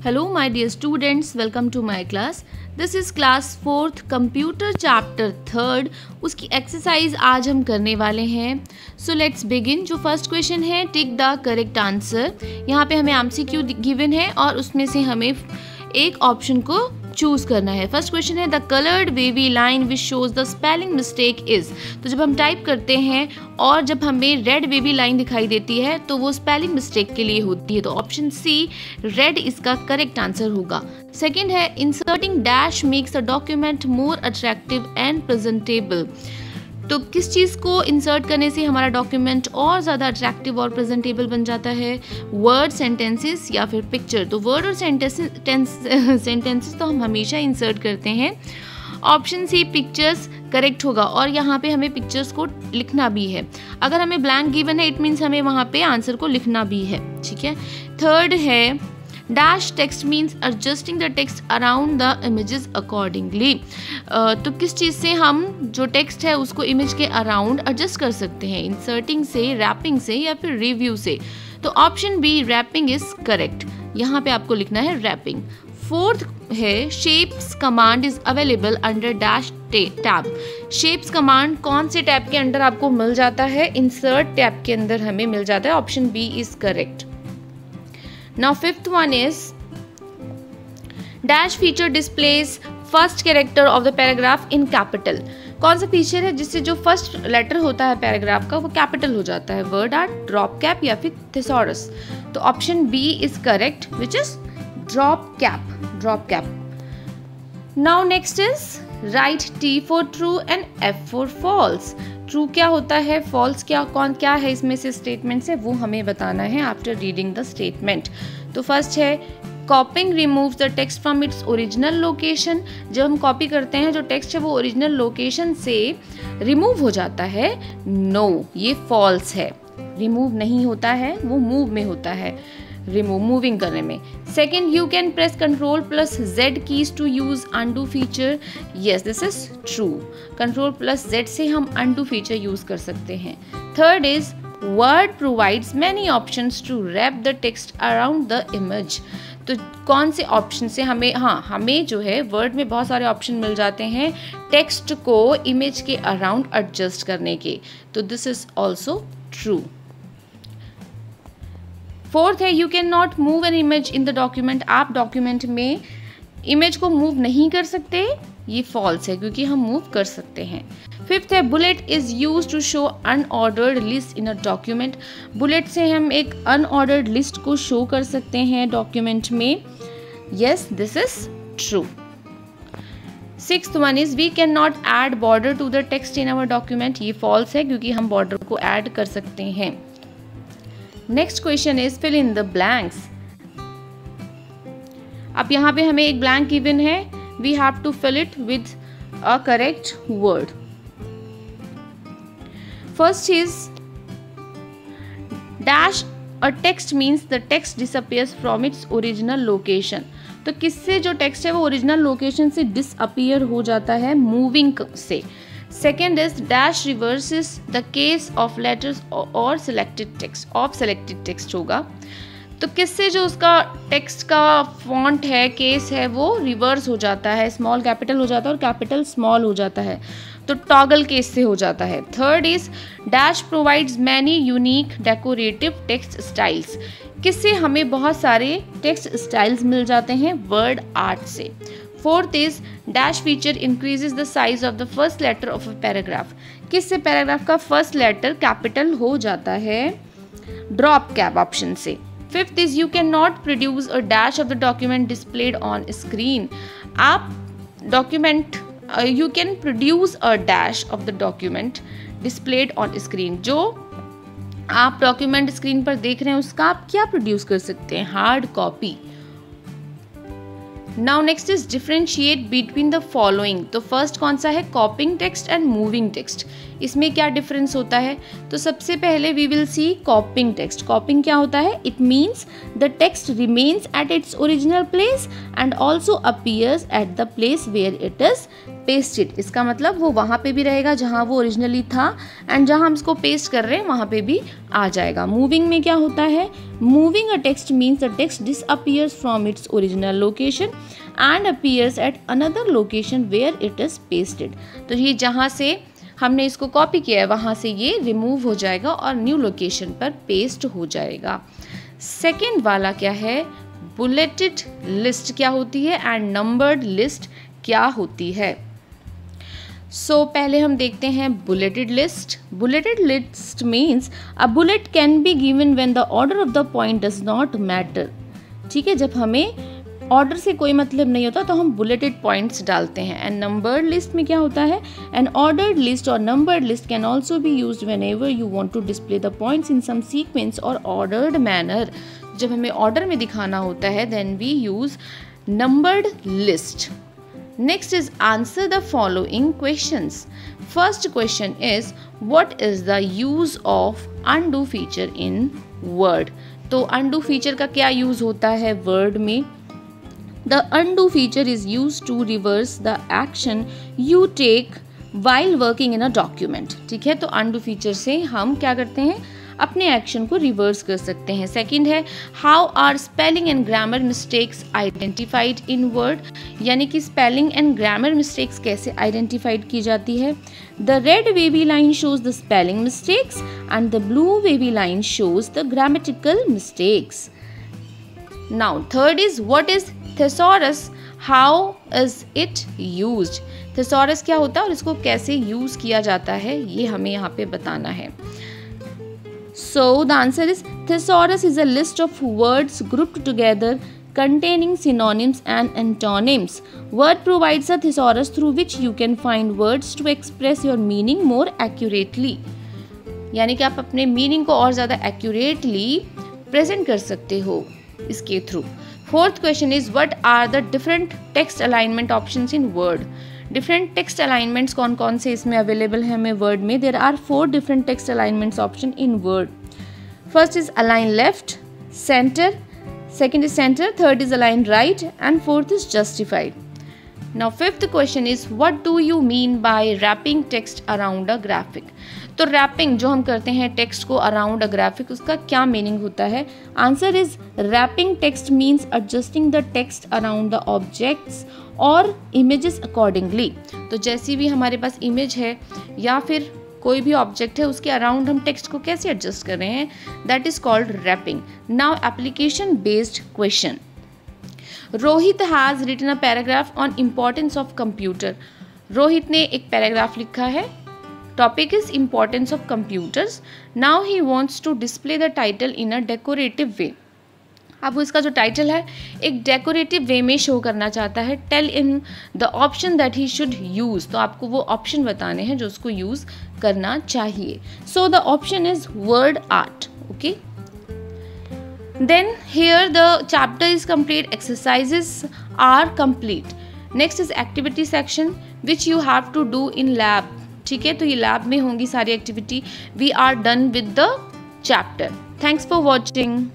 Hello my dear students, welcome to my class. This is class 4th computer chapter 3rd. उसकी exercise आज हम करने वाले हैं. So let's begin. जो फर्स्ट क्वेश्चन है टिक द करेक्ट आंसर. यहाँ पे हमें एमसीक्यू गिवन है और उसमें से हमें एक ऑप्शन को चूज करना है. फर्स्ट क्वेश्चन है the coloured wavy line which shows the spelling mistake is. तो जब हम टाइप करते हैं और जब हमें रेड वेवी लाइन दिखाई देती है तो वो स्पेलिंग मिस्टेक के लिए होती है. तो ऑप्शन सी रेड इसका करेक्ट आंसर होगा. सेकेंड है inserting dash makes a document more attractive and presentable. तो किस चीज़ को इंसर्ट करने से हमारा डॉक्यूमेंट और ज़्यादा अट्रैक्टिव और प्रेजेंटेबल बन जाता है? वर्ड, सेंटेंसेस या फिर पिक्चर. तो वर्ड और सेंटेंसेस तो हम हमेशा इंसर्ट करते हैं. ऑप्शन सी पिक्चर्स करेक्ट होगा और यहाँ पे हमें पिक्चर्स को लिखना भी है. अगर हमें ब्लैंक गिवन है इट मीन्स हमें वहाँ पे आंसर को लिखना भी है. ठीक है. थर्ड है dash text means adjusting the text around the images accordingly. तो किस चीज़ से हम जो टेक्स्ट है उसको इमेज के अराउंड एडजस्ट कर सकते हैं? इंसर्टिंग से, रैपिंग से या फिर रिव्यू से. तो option B wrapping is correct. यहाँ पे आपको लिखना है रैपिंग. फोर्थ है shapes command is available under dash tab. Shapes command कौन से टैब के अंडर आपको मिल जाता है? इंसर्ट टैब के अंदर हमें मिल जाता है. Option B is correct. Now fifth one is dash feature displays first character of the paragraph in capital. कौन सा फीचर है जिससे जो फर्स्ट लेटर होता है पैराग्राफ का वो कैपिटल हो जाता है? वर्ड आर्ट, ड्रॉप कैप या फिर थिसॉरस. तो option B is correct which is drop cap. Now next is right T for true and F for false. True क्या होता है, फॉल्स क्या है इसमें से स्टेटमेंट से वो हमें बताना है आफ्टर रीडिंग द स्टेटमेंट. तो फर्स्ट है कॉपिंग removes the text from its original location. जब हम कॉपी करते हैं जो टेक्स्ट है वो ओरिजिनल लोकेशन से रिमूव हो जाता है. नो, ये फॉल्स है. रिमूव नहीं होता है, वो मूव में होता है, मूविंग करने में. Second you can press control plus Z keys to use undo feature. Yes this is true. Control plus Z से हम अनडू फीचर यूज कर सकते हैं. Third is Word provides many options to wrap the text around the image. तो कौन से option से हमें जो है वर्ड में बहुत सारे ऑप्शन मिल जाते हैं टेक्स्ट को इमेज के अराउंड एडजस्ट करने के. तो this is also true. Fourth है you can not move an image in the document. आप डॉक्यूमेंट में इमेज को मूव नहीं कर सकते. ये फॉल्स है क्योंकि हम मूव कर सकते हैं. फिफ्थ है bullet is use to show unordered list in a document. Bullet से हम एक अनऑर्डर्ड लिस्ट को शो कर सकते हैं डॉक्यूमेंट में. Yes this is true. Sixth one is we can not add border to the text in our document. ये false है क्योंकि हम बॉर्डर को ऐड कर सकते हैं. Next question is fill in the blanks. अब यहाँ पे हमें एक ब्लैंक गिवन है. We have to fill it with a correct word. First is dash a text means the text disappears from its original location. तो किससे जो text है वो ओरिजिनल लोकेशन से डिसअपियर हो जाता है? मूविंग से. Second is dash reverses the case of letters और selected text. Of selected text होगा. तो किससे जो उसका टेक्स्ट का फॉन्ट है, केस है, वो रिवर्स हो जाता है. स्मॉल कैपिटल हो जाता है और कैपिटल स्मॉल हो जाता है. तो टॉगल केस से हो जाता है. Third is dash provides many unique decorative text styles. किससे हमें बहुत सारे टेक्स्ट स्टाइल्स मिल जाते हैं? वर्ड आर्ट से. Fourth is dash feature increases the size of the first letter of a paragraph. किससे पैराग्राफ का फर्स्ट लेटर कैपिटल हो जाता है? ड्रॉप कैप ऑप्शन से. Fifth is you can not produce a dash of the document displayed on screen. आप document you can produce a dash of the document displayed on screen. जो आप document screen पर देख रहे हैं उसका आप क्या प्रोड्यूस कर सकते हैं? Hard copy. Now next is differentiate between the following. तो फर्स्ट कौन सा है? Copying text and moving text. इसमें क्या डिफरेंस होता है? तो सबसे पहले we will see copying text. Copying क्या होता है? It means the text remains at its original place and also appears at the place where it is pasted, इसका मतलब वो वहाँ पे भी रहेगा जहाँ वो ओरिजिनली था, एंड जहाँ हम इसको पेस्ट कर रहे हैं वहाँ पे भी आ जाएगा। मूविंग में क्या होता है, moving a text means the text disappears from its original location and appears at another location where it is pasted. तो ये जहाँ से हमने इसको कॉपी किया है वहाँ से ये रिमूव हो जाएगा और न्यू लोकेशन पर पेस्ट हो जाएगा। सेकेंड वाला क्या है, बुलेटेड लिस्ट क्या होती है एंड नंबर्ड लिस्ट क्या होती है। सो पहले हम देखते हैं bulleted list. Bulleted list means a bullet can be given when the order of the point does not matter. ठीक है, जब हमें ऑर्डर से कोई मतलब नहीं होता तो हम बुलेटेड पॉइंट्स डालते हैं। एंड नंबर्ड लिस्ट में क्या होता है, एन ऑर्डर्ड लिस्ट और numbered list can also be used whenever you want to display the points in some sequence और ऑर्डर्ड मैनर। जब हमें ऑर्डर में दिखाना होता है then we use numbered list. Next is answer the following questions. First question is what is the use of undo feature in word? तो undo feature का क्या use होता है word में? The undo feature is used to reverse the action you take while working in a document. ठीक है, तो undo feature से हम क्या करते हैं, अपने एक्शन को रिवर्स कर सकते हैं। सेकंड है how are spelling and grammar mistakes identified in Word, यानी कि स्पेलिंग एंड ग्रामर मिस्टेक्स कैसे आइडेंटिफाइड की जाती है। The red wavy line shows the spelling mistakes and the blue wavy line shows the grammatical mistakes. Now third is what is thesaurus, how is it used. thesaurus क्या होता है और इसको कैसे यूज किया जाता है ये हमें यहाँ पे बताना है। So the answer is thesaurus is a list of words grouped together containing synonyms and antonyms. Word provides a thesaurus through which you can find words to express your meaning more accurately. यानी कि आप अपने meaning को और ज़्यादा accurately present कर सकते हो इसके थ्रू। Fourth question is what are the different text alignment options in Word. Different text alignments कौन कौन से इसमें अवेलेबल है हमें वर्ड में। There are 4 different text alignments option in Word. First is align left, center, second is center, third is align right and fourth is justified. Now fifth question is what do you mean by wrapping text around a graphic. तो wrapping जो हम करते हैं text को around a graphic, उसका क्या meaning होता है। Answer is wrapping text means adjusting the text around the objects और इमेजेस अकॉर्डिंगली। तो जैसी भी हमारे पास इमेज है या फिर कोई भी ऑब्जेक्ट है उसके अराउंड हम टेक्स्ट को कैसे एडजस्ट कर रहे हैं, that is called wrapping. Now application based question. Rohit has written a paragraph on importance of computer. Rohit ने एक पैराग्राफ लिखा है, topic is importance of computers. Now he wants to display the title in a decorative way. अब वो इसका जो title है एक डेकोरेटिव वे में शो करना चाहता है। Tell in the option that he should use, तो आपको वो ऑप्शन बताने हैं जो उसको यूज़ करना चाहिए। So the option is word art. Okay, then here the chapter is complete, exercises are complete. Next is activity section which you have to do in lab. ठीक है, तो ये लैब में होंगी सारी activity. We are done with the chapter. Thanks for watching.